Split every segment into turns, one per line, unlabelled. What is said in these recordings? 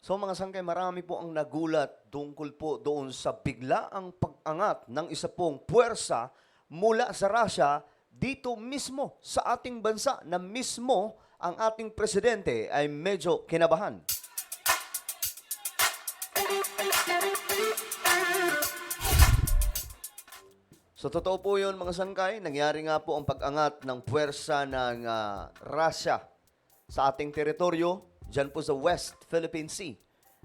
So mga sangkay, marami po ang nagulat tungkol po doon sa biglaang pag-angat ng isa pong puwersa mula sa Russia dito mismo sa ating bansa na mismo ang ating presidente ay medyo kinabahan. So totoo po yun mga sangkay, nangyari nga po ang pag-angat ng puwersa ng Russia sa ating teritoryo, dyan po sa West Philippine Sea,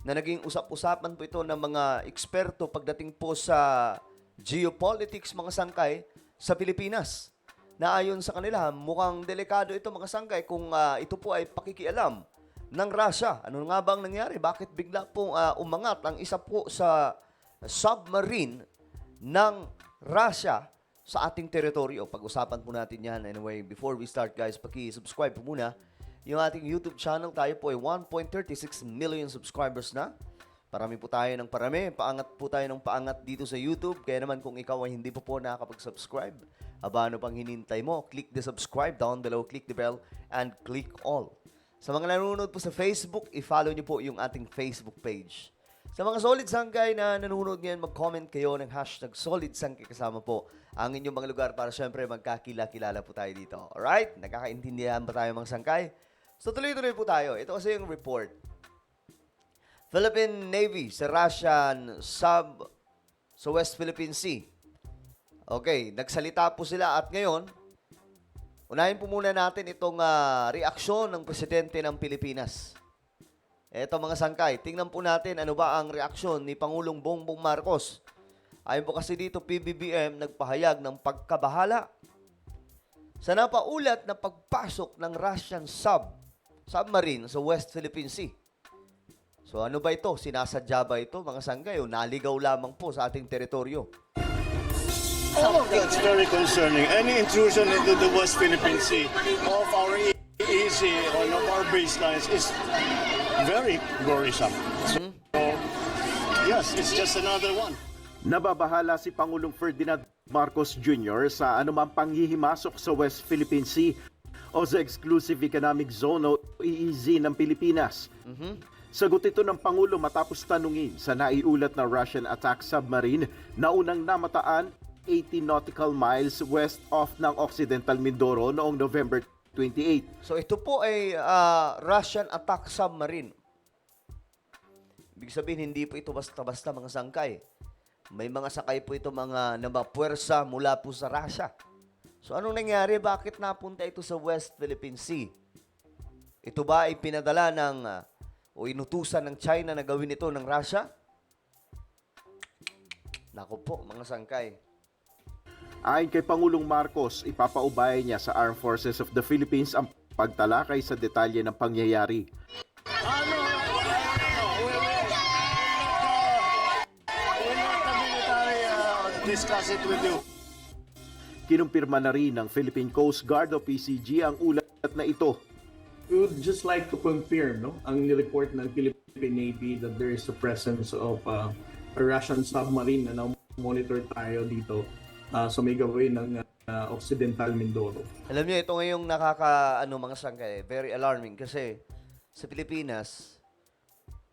na naging usap-usapan po ito ng mga eksperto pagdating po sa geopolitics mga sangkay sa Pilipinas. Na ayon sa kanila, mukhang delikado ito mga sangkay kung ito po ay pakikialam ng Russia. Ano nga bang nangyari? Bakit bigla pong umangat ang isa po sa submarine ng Russia sa ating teritoryo? Pag-usapan po natin yan. Anyway, before we start guys, paki-subscribe po muna yung ating YouTube channel. Tayo po ay 1.36 million subscribers na. Parami po tayo ng parami. Paangat po tayo ng paangat dito sa YouTube. Kaya naman kung ikaw ay hindi po nakakapag-subscribe, ano pang hinintay mo? Click the subscribe down below, click the bell, and click all. Sa mga nanonood po sa Facebook, i-follow niyo po yung ating Facebook page. Sa mga Solid Sangkay na nanonood ngayon, mag-comment kayo ng hashtag Solid Sangkay kasama po ang inyong mga lugar para syempre magkakilala po tayo dito. Alright? Nakakaintindihan ba tayo mga sangkay? So tuloy-tuloy po tayo. Ito kasi yung report. Philippine Navy sa Russian sub sa West Philippine Sea. Okay, nagsalita po sila at ngayon, unahin po muna natin itong reaksyon ng Presidente ng Pilipinas. Eto mga sangkay, tingnan po natin ano ba ang reaksyon ni Pangulong Bongbong Marcos. Ayon po kasi dito, PBBM nagpahayag ng pagkabahala sa napaulat na pagpasok ng Russian submarine sa West Philippine Sea. So ano ba ito? Sinasadya ba ito mga sangkay o naligaw lamang po sa ating teritoryo?
All of that's very concerning. Any intrusion into the West Philippine Sea of our EEZ or of our baselines is very worrisome. So, yes, it's just another one.
Nababahala si Pangulong Ferdinand Marcos Jr. sa anumang panghihimasok sa West Philippine Sea o sa Exclusive Economic Zone o EEZ ng Pilipinas. Sagot ito ng Pangulo matapos tanungin sa naiulat na Russian attack submarine na unang namataan 80 nautical miles west of ng Occidental Mindoro noong November 28.
So ito po ay Russian attack submarine. Ibig sabihin, hindi po ito basta-basta mga sangkay. May mga sakay po ito mga puwersa mula po sa Russia. So anong nangyari? Bakit napunta ito sa West Philippine Sea? Ito ba ay pinadala o inutusan ng China na gawin ito ng Russia? Naku po, mga sangkay.
Ayon kay Pangulong Marcos, ipapaubaya niya sa Armed Forces of the Philippines ang pagtalakay sa detalye ng pangyayari.
We're not the military discuss it with you.
Kinumpirma na rin ng Philippine Coast Guard o PCG ang ulat na ito.
We would just like to confirm ang nireport ng Philippine Navy that there is a presence of a Russian submarine na monitor tayo dito sa may gawin ng Occidental Mindoro.
Alam niyo, ito ngayong mga sangkay, very alarming kasi sa Pilipinas,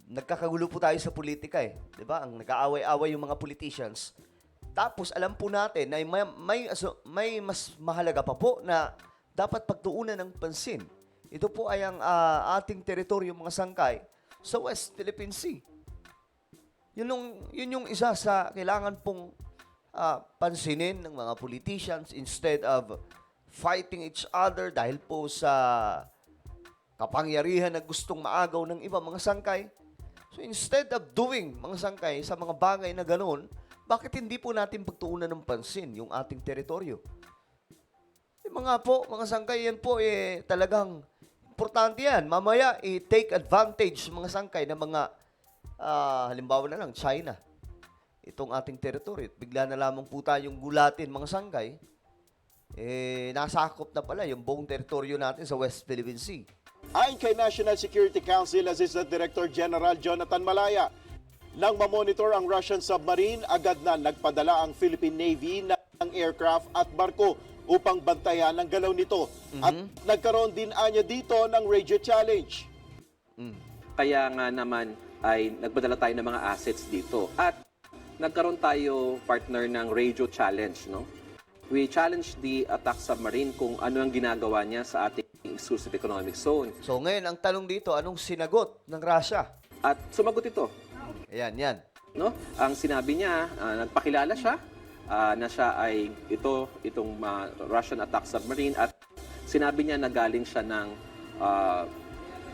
nagkakagulo po tayo sa politika eh. Diba? Ang nag-aaway-away yung mga politicians. Tapos alam po natin na may mas mahalaga pa po na dapat pagtuunan ng pansin. Ito po ay ang ating teritoryo mga sangkay sa West Philippine Sea. Yun yung isa sa kailangan pong pansinin ng mga politicians instead of fighting each other dahil po sa kapangyarihan na gustong maagaw ng iba mga sangkay. So instead of doing mga sangkay sa mga bagay na ganoon, bakit hindi po natin pagtuunan ng pansin yung ating teritoryo? Yung mga sangkay, yan po talagang importante yan. Mamaya, take advantage mga sangkay ng mga halimbawa na lang, China. Itong ating teritoryo. Bigla na lamang po tayong gulatin mga sangkay. Nasakop na pala yung buong teritoryo natin sa West Philippine Sea.
Ayon kay National Security Council Assistant Director General Jonathan Malaya, nang mamonitor ang Russian submarine, agad na nagpadala ang Philippine Navy ng aircraft at barko upang bantayan ang galaw nito. At nagkaroon din anya dito ng radio challenge.
Kaya nga naman ay nagpadala tayo ng mga assets dito. At nagkaroon tayo, partner, ng radio challenge, no? We challenged the attack submarine kung ano ang ginagawa niya sa ating exclusive economic zone.
So ngayon, ang tanong dito, anong sinagot ng Russia?
At sumagot ito,
Ayan, yan.
no? Ang sinabi niya, nagpakilala siya na siya ay itong Russian attack submarine, at sinabi niya na galing siya ng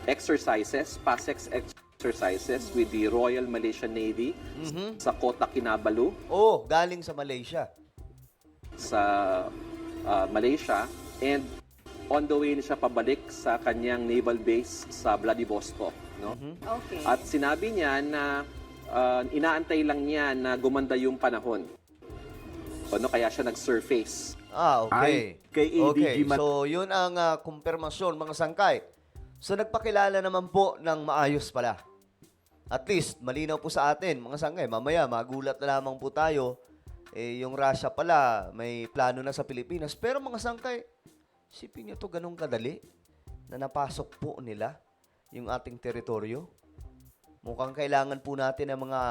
exercises, PASEX exercises with the Royal Malaysian Navy sa Kota Kinabalu
Oh, galing sa Malaysia.
sa Malaysia, and on the way na siya pabalik sa kanyang naval base sa Vladivostok, no?
Okay.
At sinabi niya na inaantay lang niya na gumanda yung panahon. Ano, kaya siya nag-surface.
Ah, okay.
Ay, kay ADG
Okay, so yun ang kumpirmasyon, mga sangkay. So nagpakilala naman po ng maayos pala. At least, malinaw po sa atin, mga sangkay. Mamaya, magulat na lamang po tayo. Yung Russia pala, may plano na sa Pilipinas. Pero mga sangkay, sipin nyo to ganun kadali na napasok po nila yung ating teritoryo. Mukhang kailangan po natin ng mga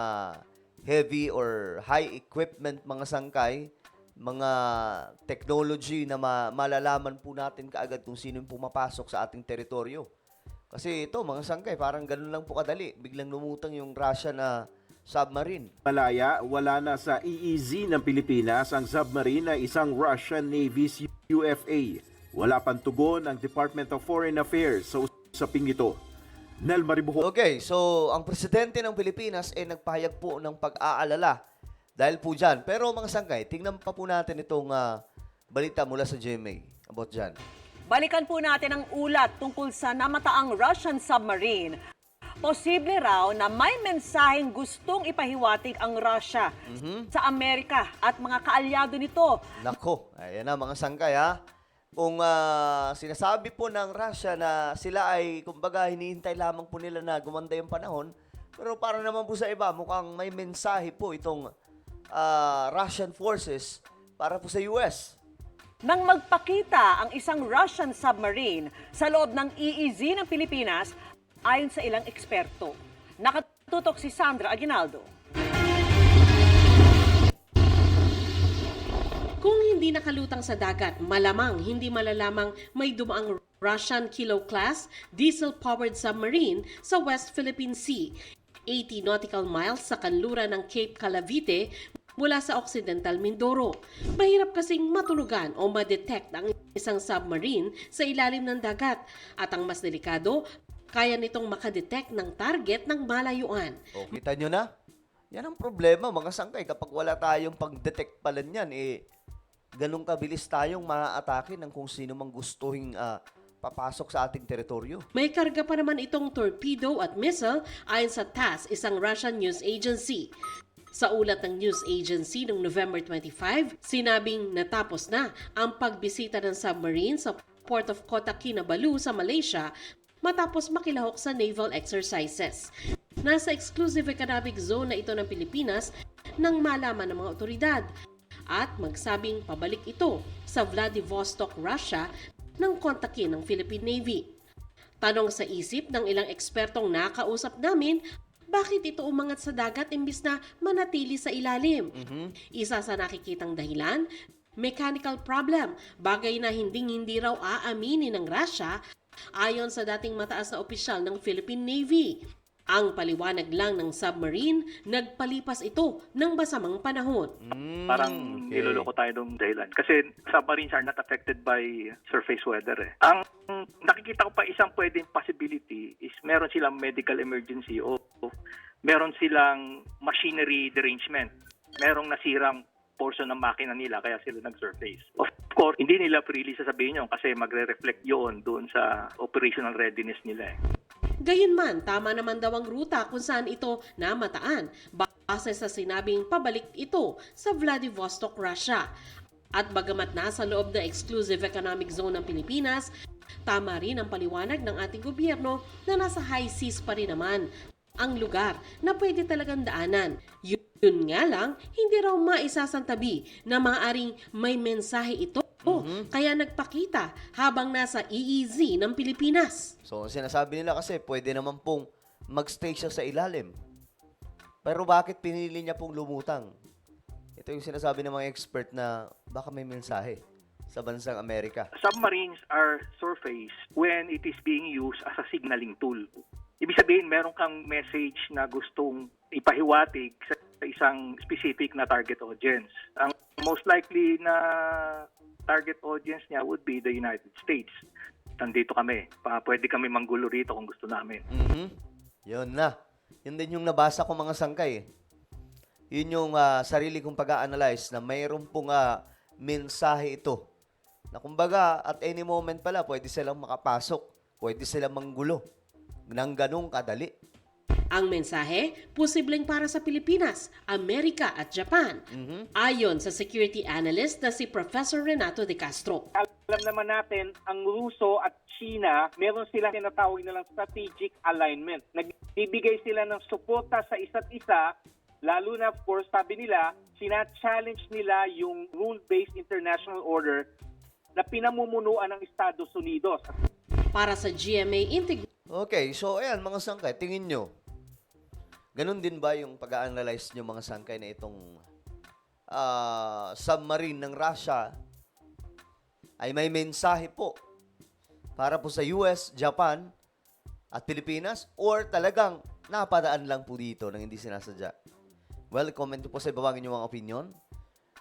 heavy or high equipment, mga sangkay, mga technology na malalaman po natin kaagad kung sino yung pumapasok sa ating teritoryo. Kasi ito, mga sangkay, parang ganun lang po kadali. Biglang lumutang yung Russia na submarine.
Malaya, wala na sa EEZ ng Pilipinas ang submarine na isang Russian Navy's UFA. Wala pang tugon ang Department of Foreign Affairs sa usaping ito. Nel Maribuho.
Okay, so ang presidente ng Pilipinas ay nagpahayag po ng pag-aalala dahil po dyan. Pero mga sangkay, tingnan pa po natin itong balita mula sa GMA about dyan.
Balikan po natin ang ulat tungkol sa namataang Russian submarine. Posible raw na may mensaheng gustong ipahiwatig ang Russia sa Amerika at mga kaalyado nito.
Nako, ayan na mga sangkay ha. Kung sinasabi po ng Russia na sila ay, kumbaga, hinihintay lamang po nila na gumanda yung panahon, pero para naman po sa iba, mukhang may mensahe po itong Russian forces para po sa US.
Nang magpakita ang isang Russian submarine sa loob ng EEZ ng Pilipinas, ayon sa ilang eksperto. Nakatutok si Sandra Aguinaldo.
Kung hindi nakalutang sa dagat, malamang hindi malalamang may dumaang Russian Kilo-class diesel-powered submarine sa West Philippine Sea, 80 nautical miles sa kanluran ng Cape Calavite mula sa Occidental Mindoro. Mahirap kasing matulugan o ma-detect ang isang submarine sa ilalim ng dagat, at ang mas delikado, kaya nitong makadetect ng target ng malayuan.
O, kita nyo na? Yan ang problema, mga sangkay. Kapag wala tayong pag-detect pala niyan, ganun kabilis tayong maaatake ng kung sino mang gustuhin papasok sa ating teritoryo.
May karga pa naman itong torpedo at missile ayon sa TASS, isang Russian news agency. Sa ulat ng news agency noong November 25, sinabing natapos na ang pagbisita ng submarine sa Port of Kota Kinabalu sa Malaysia matapos makilahok sa naval exercises. Nasa exclusive economic zone na ito ng Pilipinas nang malaman ng mga otoridad, at magsabing pabalik ito sa Vladivostok, Russia nang kontakin ng Philippine Navy. Tanong sa isip ng ilang ekspertong nakausap namin, bakit ito umangat sa dagat imbis na manatili sa ilalim? Isa sa nakikitang dahilan, mechanical problem, bagay na hindi raw aaminin ng Russia ayon sa dating mataas na opisyal ng Philippine Navy. Ang paliwanag lang ng submarine, nagpalipas ito ng masamang panahon.
Parang niloloko tayo ng dahilan. Kasi submarines are not affected by surface weather. Ang nakikita ko pa isang pwedeng possibility is meron silang medical emergency o meron silang machinery derangement. Merong nasirang portion ng makina nila kaya sila nag-surface. Of course, hindi nila freely sasabihin yun kasi magre-reflect yun doon sa operational readiness nila.
Gayunman, tama naman daw ang ruta kung saan ito namataan, base sa sinabing pabalik ito sa Vladivostok, Russia. At bagamat nasa loob ng exclusive economic zone ng Pilipinas, tama rin ang paliwanag ng ating gobyerno na nasa high seas pa rin naman ang lugar na pwede talagang daanan. Yun nga lang, hindi raw maisasantabi na maaaring may mensahe ito. Kaya nagpakita habang nasa EEZ ng Pilipinas.
So, sinasabi nila kasi pwede naman pong magstay siya sa ilalim. Pero bakit pinili niya pong lumutang? Ito yung sinasabi ng mga expert na baka may mensahe sa bansang Amerika.
Submarines are surface when it is being used as a signaling tool. Ibig sabihin, meron kang message na gustong ipahiwatig sa isang specific na target audience. Ang most likely na target audience niya would be the United States. Nandito kami. Pwede kami manggulo rito kung gusto namin.
Yun na. Yun din yung nabasa ko mga sangkay. Yun yung sarili kong pag-a-analyze na mayroon pong mensahe ito. Na kumbaga, at any moment pala, pwede silang makapasok. Pwede silang manggulo. Nang ganong kadali.
Ang mensahe, posibleng para sa Pilipinas, Amerika at Japan. Ayon sa security analyst na si Professor Renato de Castro.
Alam naman natin, ang Ruso at China, meron silang tinatawag nilang strategic alignment. Nagbibigay sila ng suporta sa isa't isa, lalo na, of course, sabi nila, sina-challenge nila yung rule-based international order na pinamumunuan ng Estados Unidos.
Para sa GMA Integrated
Okay, so ayan mga sangkay, tingin nyo. Ganun din ba yung pag-a-analyze nyo mga sangkay na itong submarine ng Russia ay may mensahe po para po sa US, Japan, at Pilipinas, or talagang napadaan lang po dito nang hindi sinasadya? Well, comment po sa ibaba ang inyong mga opinion.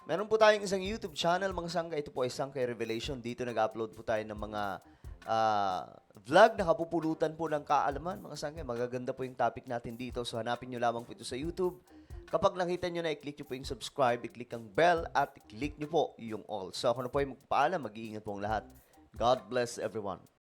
Meron po tayong isang YouTube channel, mga sangkay. Ito po ay Sangkay Revelation. Dito nag-upload po tayo ng mga vlog na kapupulutan po ng kaalaman, mga sangkay. Magaganda po yung topic natin dito. So, hanapin nyo lamang po ito sa YouTube. Kapag nakita nyo na, i-click nyo po yung subscribe, i-click ang bell, at i-click nyo po yung all. So, ako na po ay magpapaalam. Mag-iingat po ang lahat. God bless everyone.